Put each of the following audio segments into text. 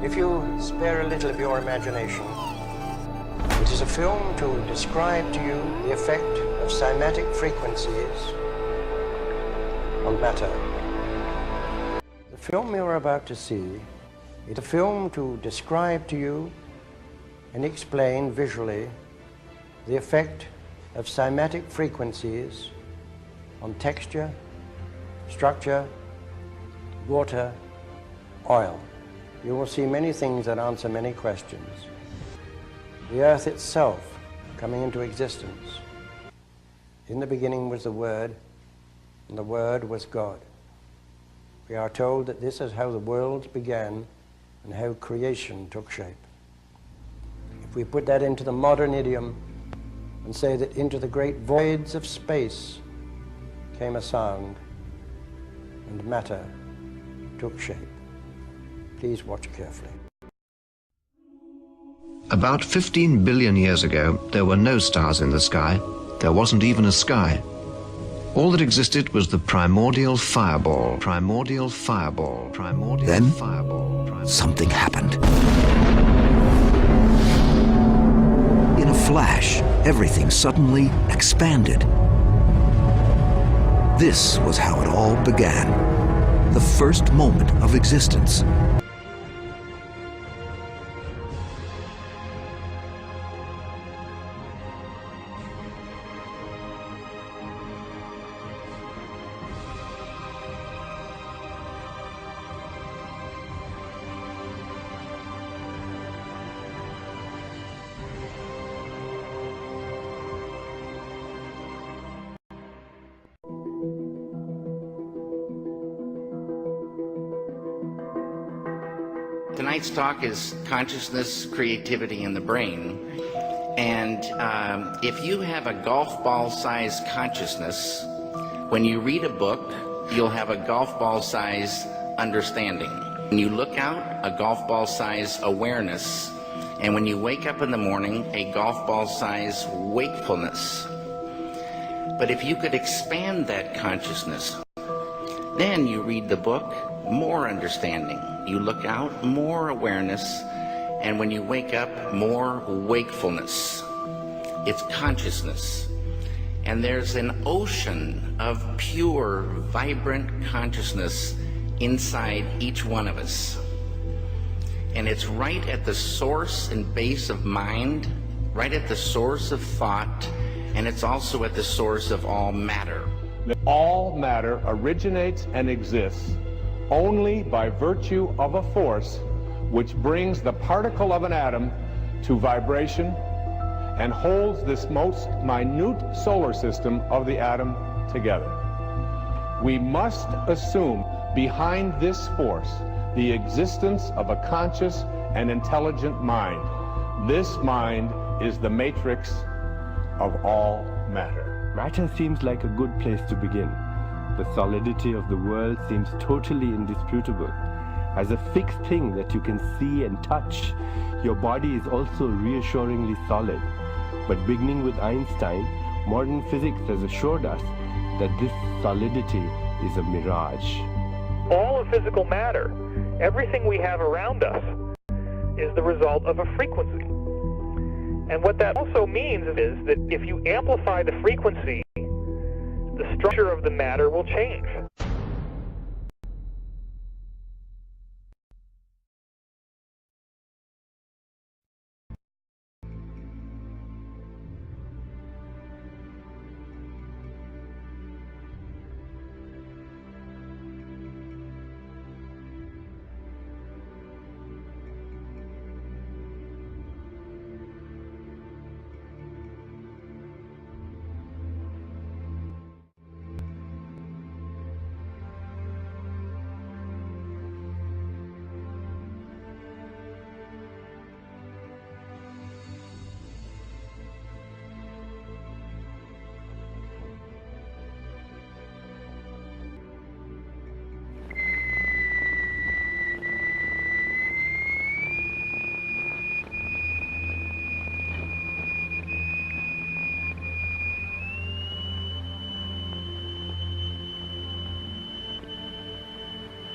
If you spare a little of your imagination, it is a film to describe to you the effect of cymatic frequencies on matter. The film you're about to see is a film to describe to you and explain visually the effect of cymatic frequencies on texture, structure, water, oil. You will see many things that answer many questions. The earth itself coming into existence. In the beginning was the Word, and the Word was God. We are told that this is how the worlds began and how creation took shape. If we put that into the modern idiom and say that into the great voids of space came a sound and matter took shape. Please watch carefully. About 15 billion years ago, there were no stars in the sky. There wasn't even a sky. All that existed was the primordial fireball. Primordial fireball. Primordial Then, fireball. Something happened. In a flash, everything suddenly expanded. This was how it all began. The first moment of existence. Tonight's talk is consciousness, creativity, and the brain. And if you have a golf ball-sized consciousness, when you read a book, you'll have a golf ball-sized understanding. When you look out, a golf ball-sized awareness. And when you wake up in the morning, a golf ball-sized wakefulness. But if you could expand that consciousness, then you read the book, more understanding. You look out, more awareness, and when you wake up, more wakefulness. It's consciousness. And there's an ocean of pure, vibrant consciousness inside each one of us. And it's right at the source and base of mind, right at the source of thought, and it's also at the source of all matter. All matter originates and exists only by virtue of a force which brings the particle of an atom to vibration and holds this most minute solar system of the atom together. We must assume behind this force the existence of a conscious and intelligent mind. This mind is the matrix of all matter. Matter seems like a good place to begin. The solidity of the world seems totally indisputable. As a fixed thing that you can see and touch, your body is also reassuringly solid. But beginning with Einstein, modern physics has assured us that this solidity is a mirage. All of physical matter, everything we have around us, is the result of a frequency. And what that also means is that if you amplify the frequency, the structure of the matter will change.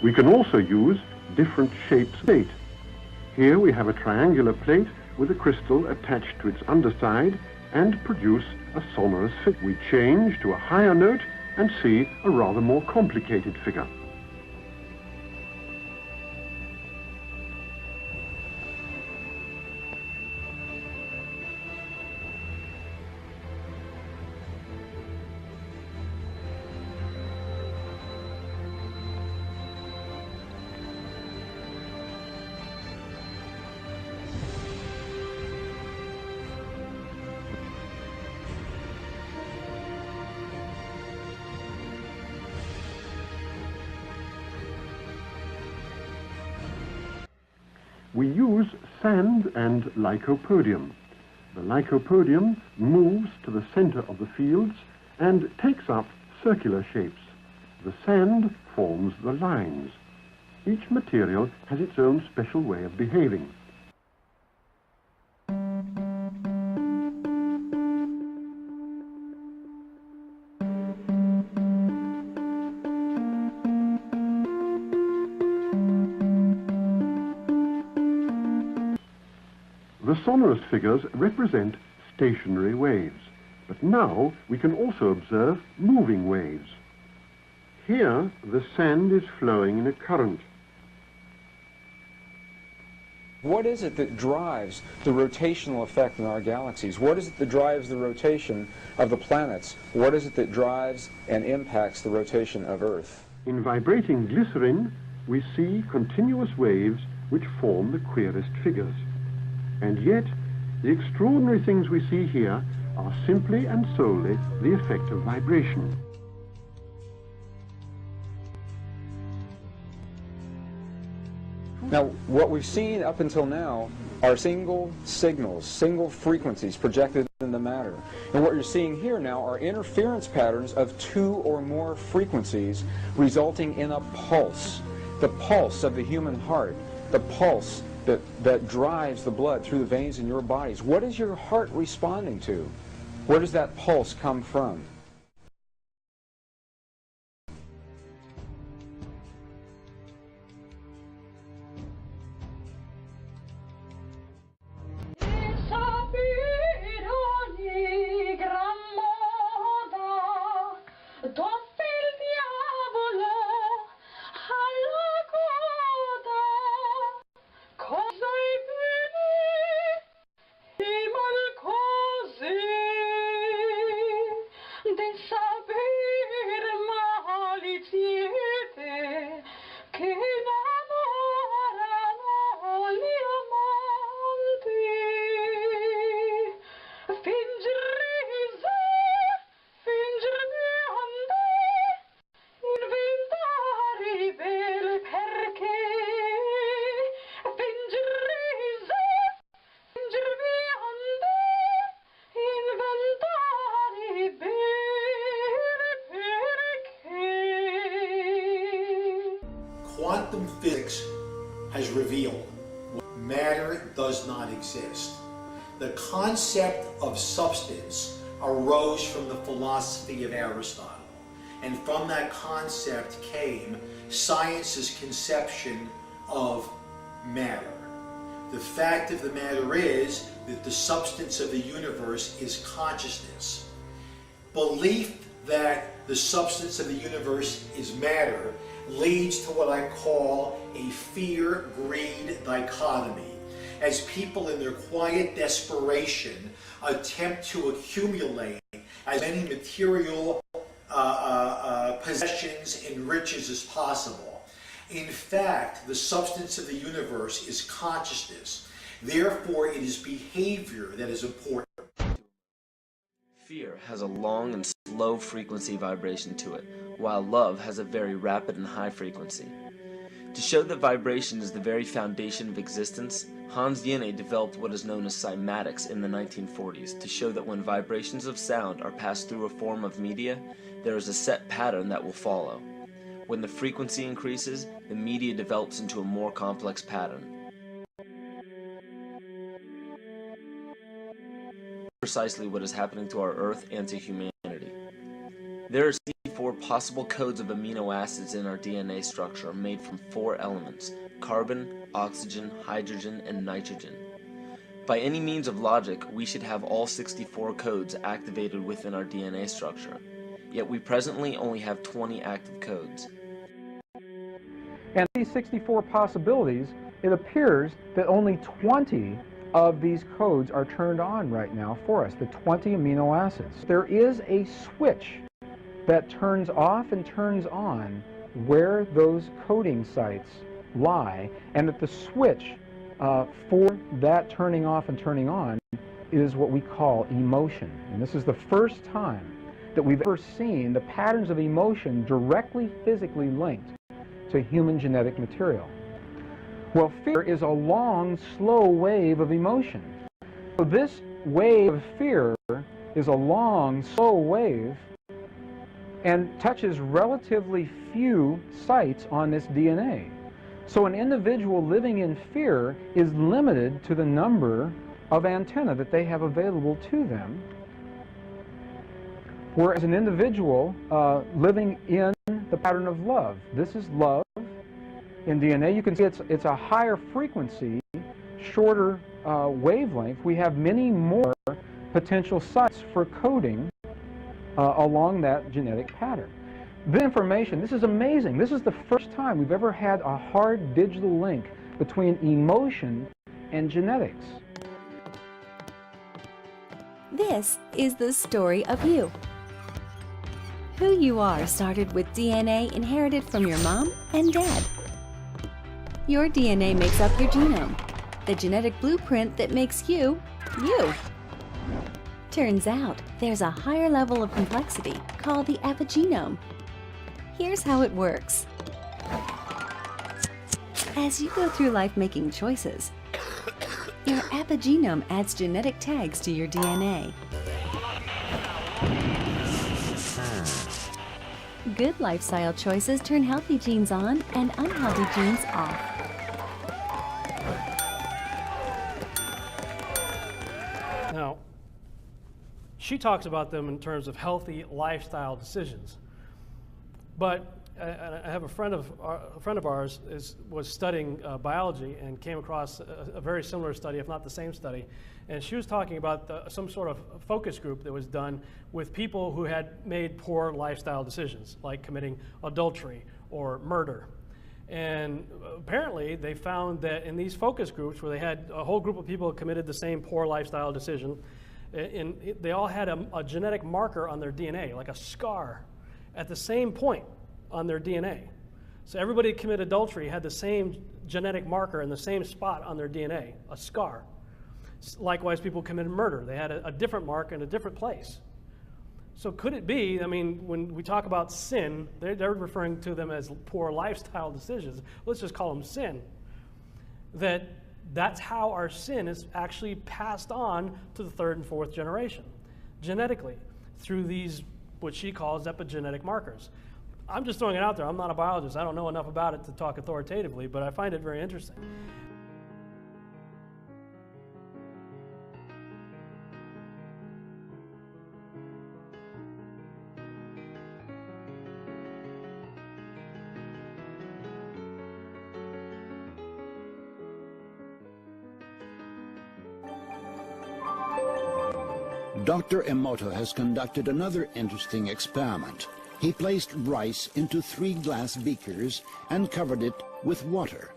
We can also use different shaped state. Here we have a triangular plate with a crystal attached to its underside and produce a sonorous figure. We change to a higher note and see a rather more complicated figure. We use sand and lycopodium. The lycopodium moves to the center of the fields and takes up circular shapes. The sand forms the lines. Each material has its own special way of behaving. The sonorous figures represent stationary waves, but now we can also observe moving waves. Here, the sand is flowing in a current. What is it that drives the rotational effect in our galaxies? What is it that drives the rotation of the planets? What is it that drives and impacts the rotation of Earth? In vibrating glycerin, we see continuous waves which form the queerest figures. And yet, the extraordinary things we see here are simply and solely the effect of vibration. Now, what we've seen up until now are single signals, single frequencies projected into matter. And what you're seeing here now are interference patterns of two or more frequencies resulting in a pulse. The pulse of the human heart, the pulse that drives the blood through the veins in your bodies. What is your heart responding to? Where does that pulse come from? Quantum physics has revealed matter does not exist. The concept of substance arose from the philosophy of Aristotle, and from that concept came science's conception of matter. The fact of the matter is that the substance of the universe is consciousness. Belief that the substance of the universe is matter leads to what I call a fear-greed dichotomy, as people in their quiet desperation attempt to accumulate as many material possessions and riches as possible. In fact, the substance of the universe is consciousness. Therefore, it is behavior that is important. Fear has a long and slow frequency vibration to it, while love has a very rapid and high frequency. To show that vibration is the very foundation of existence, Hans Jenne developed what is known as cymatics in the 1940s to show that when vibrations of sound are passed through a form of media, there is a set pattern that will follow. When the frequency increases, the media develops into a more complex pattern. Precisely what is happening to our Earth and to humanity. There are 64 possible codes of amino acids in our DNA structure made from 4 elements: carbon, oxygen, hydrogen, and nitrogen. By any means of logic, we should have all 64 codes activated within our DNA structure. Yet we presently only have 20 active codes. And these 64 possibilities, it appears that only 20 of these codes are turned on right now for us, the 20 amino acids. There is a switch that turns off and turns on where those coding sites lie, and that the switch for that turning off and turning on is what we call emotion. And this is the first time that we've ever seen the patterns of emotion directly physically linked to human genetic material. Well, fear is a long, slow wave of emotion. So this wave of fear is a long, slow wave and touches relatively few sites on this DNA. So an individual living in fear is limited to the number of antennae that they have available to them, whereas an individual living in the pattern of love, this is love in DNA, you can see it's a higher frequency, shorter wavelength. We have many more potential sites for coding along that genetic pattern. This information, this is amazing. This is the first time we've ever had a hard digital link between emotion and genetics. This is the story of you. Who you are started with DNA inherited from your mom and dad. Your DNA makes up your genome, the genetic blueprint that makes you, you. Turns out, there's a higher level of complexity called the epigenome. Here's how it works. As you go through life making choices, your epigenome adds genetic tags to your DNA. Good lifestyle choices turn healthy genes on and unhealthy genes off. Now, she talks about them in terms of healthy lifestyle decisions. But I have a friend of ours was studying biology and came across a very similar study, if not the same study. And she was talking about some sort of focus group that was done with people who had made poor lifestyle decisions, like committing adultery or murder. And apparently they found that in these focus groups, where they had a whole group of people who committed the same poor lifestyle decision, they all had a genetic marker on their DNA, like a scar, at the same point on their DNA. So everybody who committed adultery had the same genetic marker in the same spot on their DNA, a scar. Likewise, people who committed murder, they had a different mark in a different place. So could it be, I mean, when we talk about sin, they're referring to them as poor lifestyle decisions. Let's just call them sin. That's how our sin is actually passed on to the third and fourth generation, genetically, through these, what she calls epigenetic markers. I'm just throwing it out there. I'm not a biologist. I don't know enough about it to talk authoritatively, but I find it very interesting. Dr. Emoto has conducted another interesting experiment. He placed rice into 3 glass beakers and covered it with water.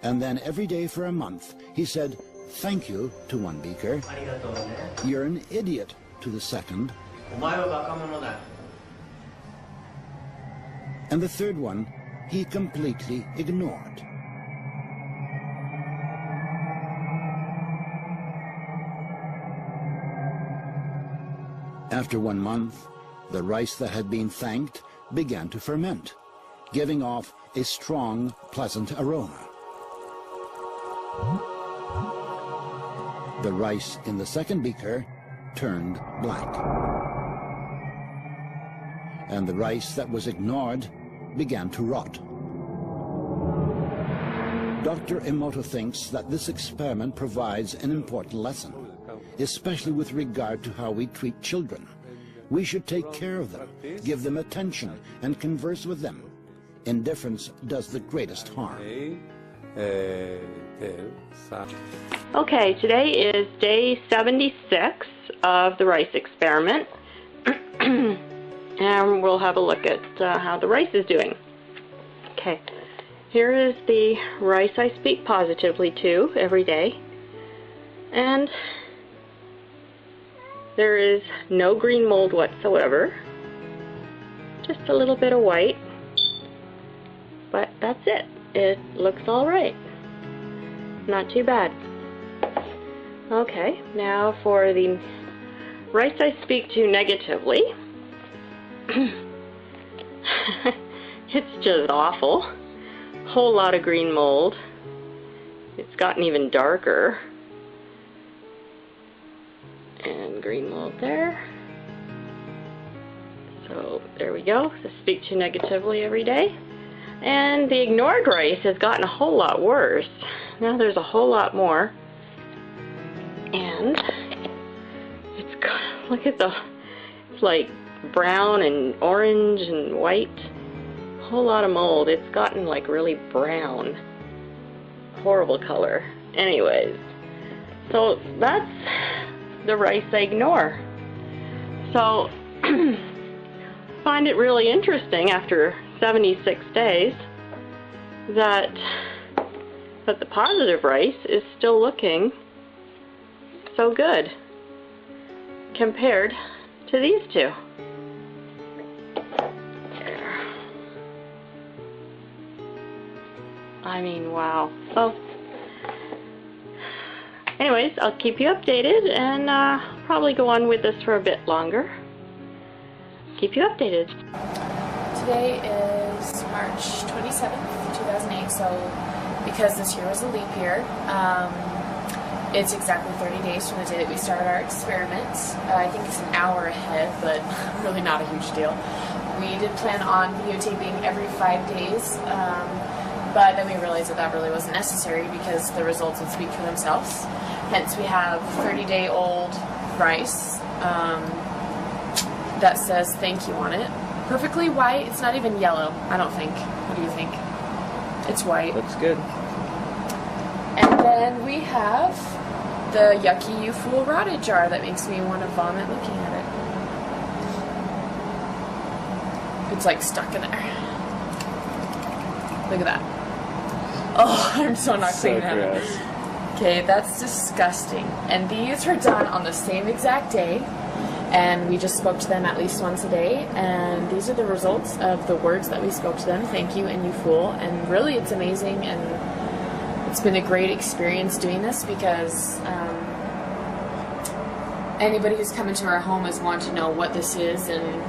And then every day for a month, he said, "Thank you" to one beaker, "You're an idiot" to the second, and the third one he completely ignored. After 1 month, the rice that had been thanked began to ferment, giving off a strong, pleasant aroma. The rice in the second beaker turned black, and the rice that was ignored began to rot. Dr. Emoto thinks that this experiment provides an important lesson, especially with regard to how we treat children. We should take care of them, give them attention, and converse with them. Indifference does the greatest harm. Okay, today is day 76 of the rice experiment. And we'll have a look at how the rice is doing. Okay, here is the rice I speak positively to every day. And there is no green mold whatsoever. Just a little bit of white. But that's it. It looks all right. Not too bad. Okay, now for the rice I speak to negatively. It's just awful. Whole lot of green mold. It's gotten even darker. And green mold there. So there we go. So speak to negatively every day. And the ignored rice has gotten a whole lot worse. Now there's a whole lot more. And it's got, look at it's like brown and orange and white. A whole lot of mold. It's gotten like really brown. Horrible color. Anyways, so that's the rice I ignore. So find it really interesting after 76 days that the positive rice is still looking so good compared to these two. I mean, wow. So anyways, I'll keep you updated and probably go on with this for a bit longer. Keep you updated. Today is March 27th, 2008, so because this year was a leap year, it's exactly 30 days from the day that we started our experiment. I think it's an hour ahead, but really not a huge deal. We did plan on videotaping every 5 days, but then we realized that that really wasn't necessary because the results would speak for themselves. Hence we have 30-day-old rice that says thank you on it. Perfectly white. It's not even yellow, I don't think. What do you think? It's white. Looks good. And then we have the yucky you fool rotted jar that makes me want to vomit looking at it. It's like stuck in there. Look at that. Oh, I'm so not cleaning that. Okay, that's disgusting. And these were done on the same exact day. And we just spoke to them at least once a day, and these are the results of the words that we spoke to them. Thank you and you fool. And really it's amazing, and it's been a great experience doing this because anybody who's come into our home has wanted to know what this is and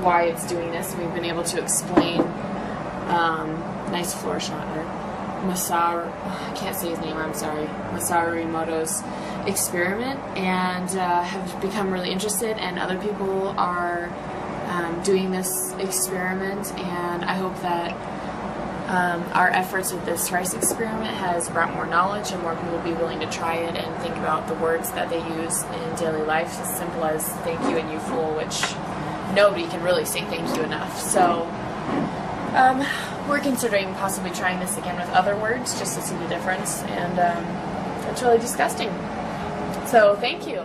why it's doing this. And we've been able to explain nice floor shot there. Masaru, I can't say his name, I'm sorry, Masaru Emoto's experiment, and have become really interested, and other people are doing this experiment, and I hope that our efforts with this rice experiment has brought more knowledge and more people will be willing to try it and think about the words that they use in daily life, as simple as thank you and you fool, which nobody can really say thank you enough. So we're considering possibly trying this again with other words just to see the difference, and it's really disgusting. So thank you.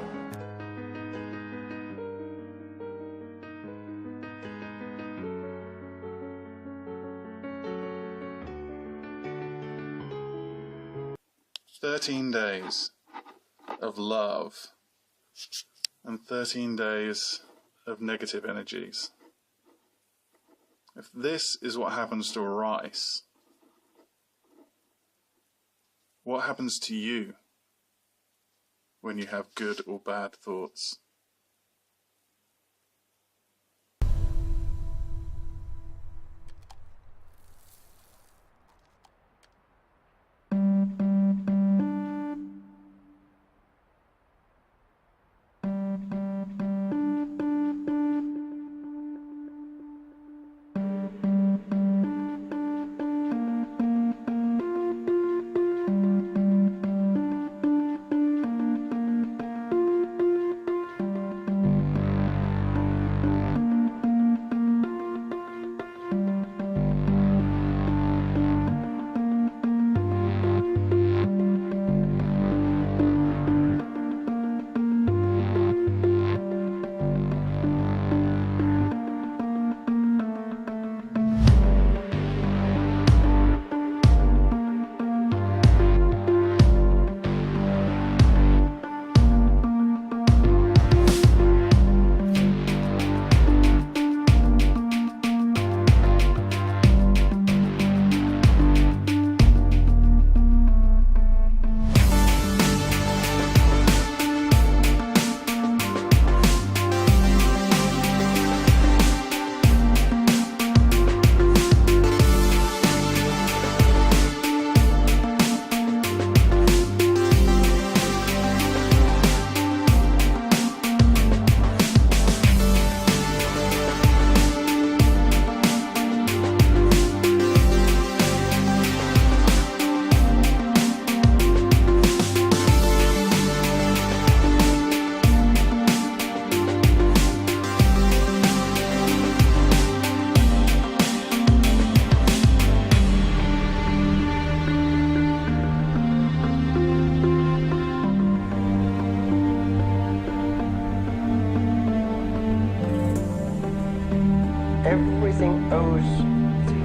"13 days of love and 13 days of negative energies. If this is what happens to a rice, what happens to you when you have good or bad thoughts?"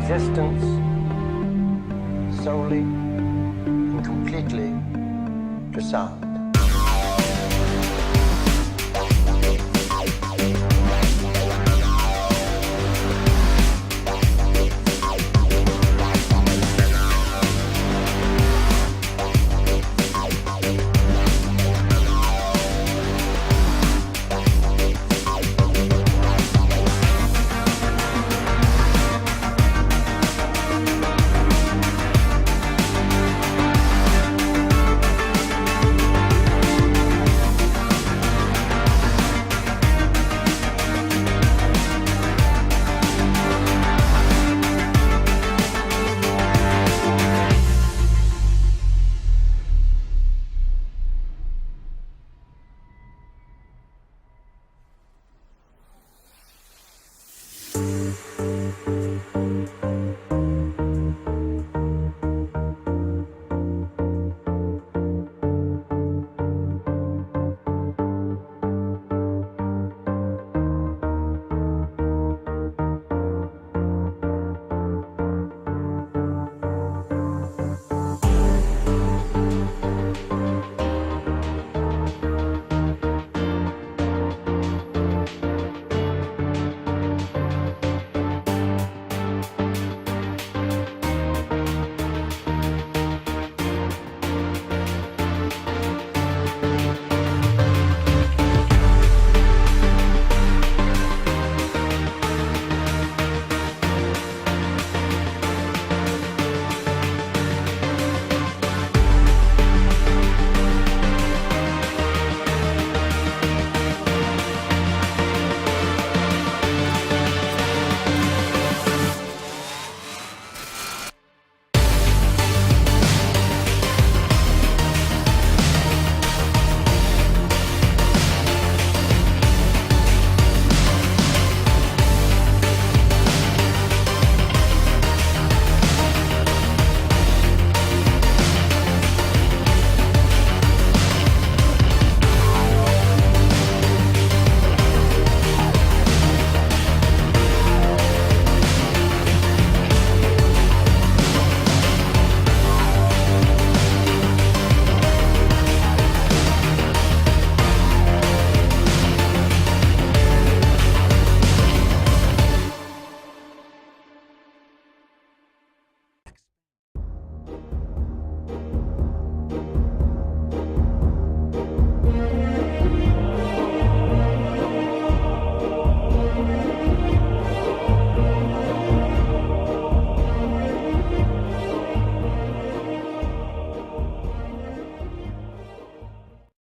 existence solely and completely to sound.